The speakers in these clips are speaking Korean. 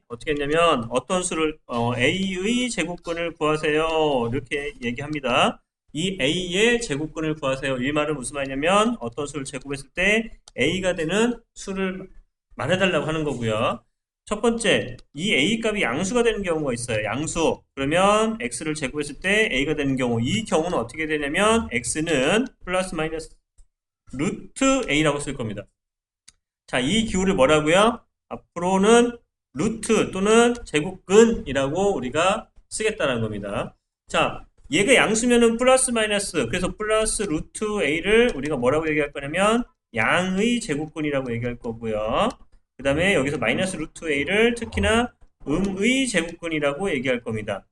어떻게 했냐면 어떤 수를 A의 제곱근을 구하세요 이렇게 얘기합니다. 이 A의 제곱근을 구하세요. 이 말은 무슨 말이냐면 어떤 수를 제곱했을 때 A가 되는 수를 말해달라고 하는 거고요. 첫 번째, 이 A 값이 양수가 되는 경우가 있어요. 양수. 그러면 X를 제곱했을 때 A가 되는 경우, 이 경우는 어떻게 되냐면 X는 플러스 마이너스 루트 A라고 쓸 겁니다. 자, 이 기호를 뭐라고요? 앞으로는 루트 또는 제곱근이라고 우리가 쓰겠다는 겁니다. 자, 얘가 양수면은 플러스 마이너스, 그래서 플러스 루트 A를 우리가 뭐라고 얘기할 거냐면 양의 제곱근이라고 얘기할 거고요. 그 다음에 여기서 마이너스 루트 A를 특히나 음의 제곱근이라고 얘기할 겁니다.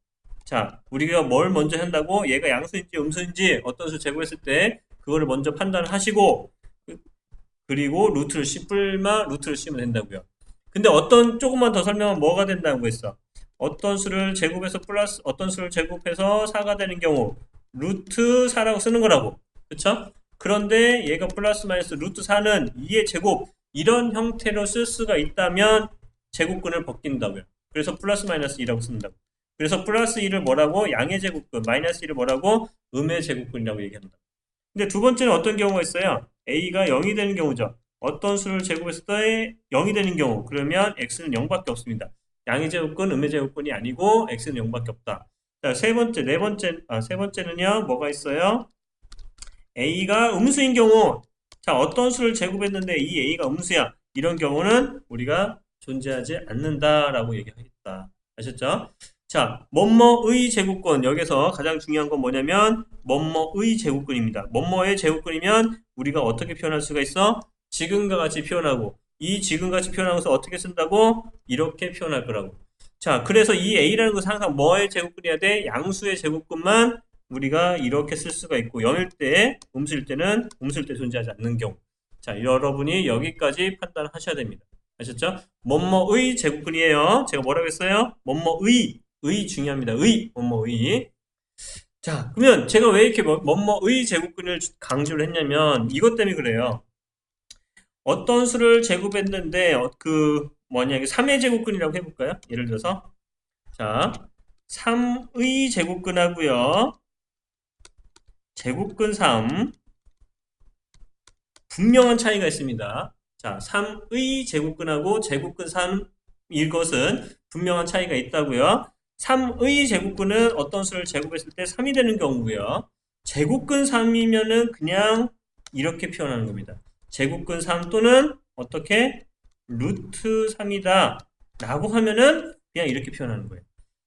자, 우리가 뭘 먼저 한다고? 얘가 양수인지 음수인지 어떤 수 제곱했을 때 그거를 먼저 판단하시고 그리고 루트를 씌우면 된다고요. 근데 어떤 조금만 더 설명하면 뭐가 된다고 했어? 어떤 수를 제곱해서 플러스 어떤 수를 제곱해서 4가 되는 경우 루트 4라고 쓰는 거라고. 그쵸? 그런데 얘가 플러스 마이너스 루트 4는 2의 제곱 이런 형태로 쓸 수가 있다면 제곱근을 벗긴다고요. 그래서 플러스 마이너스 2라고 쓴다고. 그래서 플러스 2를 뭐라고? 양의 제곱근, 마이너스 2를 뭐라고? 음의 제곱근이라고 얘기한다. 근데 두 번째는 어떤 경우가 있어요? A가 0이 되는 경우죠. 어떤 수를 제곱했을 때 0이 되는 경우. 그러면 X는 0밖에 없습니다. 양의 제곱근, 음의 제곱근이 아니고 X는 0밖에 없다. 자, 세 번째는요, 뭐가 있어요? A가 음수인 경우. 자, 어떤 수를 제곱했는데 이 A가 음수야. 이런 경우는 우리가 존재하지 않는다라고 얘기하겠다. 아셨죠? 자, 뭐뭐의 제곱근. 여기서 가장 중요한 건 뭐냐면 뭐뭐의 제곱근입니다. 뭐뭐의 제곱근이면 우리가 어떻게 표현할 수가 있어? 지금과 같이 표현하고 이 지금같이 표현하면서 어떻게 쓴다고? 이렇게 표현할 거라고. 자, 그래서 이 A라는 것은 항상 뭐의 제곱근이어야 돼? 양수의 제곱근만 우리가 이렇게 쓸 수가 있고 0일 때, 음수일 때는 음수일 때 존재하지 않는 경우. 자, 여러분이 여기까지 판단하셔야 됩니다. 아셨죠? 뭐뭐의 제곱근이에요. 제가 뭐라고 했어요? 뭐뭐의 중요합니다. 뭐뭐의. 자, 그러면 제가 왜 이렇게 뭐뭐의 제곱근을 강조를 했냐면 이것 때문에 그래요. 어떤 수를 제곱했는데 이게 3의 제곱근이라고 해볼까요? 예를 들어서 자, 3의 제곱근하고요. 제곱근 3 분명한 차이가 있습니다. 자, 3의 제곱근하고 제곱근 3일 것은 분명한 차이가 있다고요. 3의 제곱근은 어떤 수를 제곱했을 때 3이 되는 경우고요. 제곱근 3이면은 그냥 이렇게 표현하는 겁니다. 제곱근 3 또는 어떻게 루트 3이다 라고 하면은 그냥 이렇게 표현하는 거예요.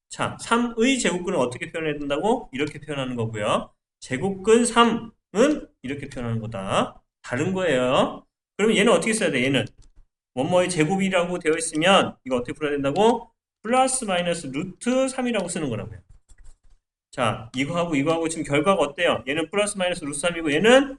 자, 3의 제곱근을 어떻게 표현해야 된다고? 이렇게 표현하는 거고요. 제곱근 3은 이렇게 표현하는 거다. 다른 거예요. 그러면 얘는 어떻게 써야 돼? 얘는 뭐뭐의 제곱이라고 되어 있으면 이거 어떻게 풀어야 된다고? 플러스 마이너스 루트 3이라고 쓰는 거라고요. 자, 이거하고 지금 결과가 어때요? 얘는 플러스 마이너스 루트 3이고 얘는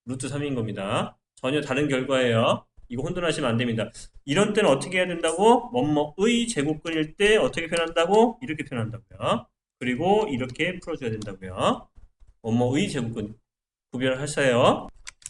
루트 3인 겁니다. 전혀 다른 결과예요. 이거 혼돈하시면 안 됩니다. 이런 때는 어떻게 해야 된다고? 뭐뭐의 제곱근일 때 어떻게 표현한다고? 이렇게 표현한다고요. 그리고 이렇게 풀어줘야 된다고요. 뭐뭐의 제곱근 구별하세요.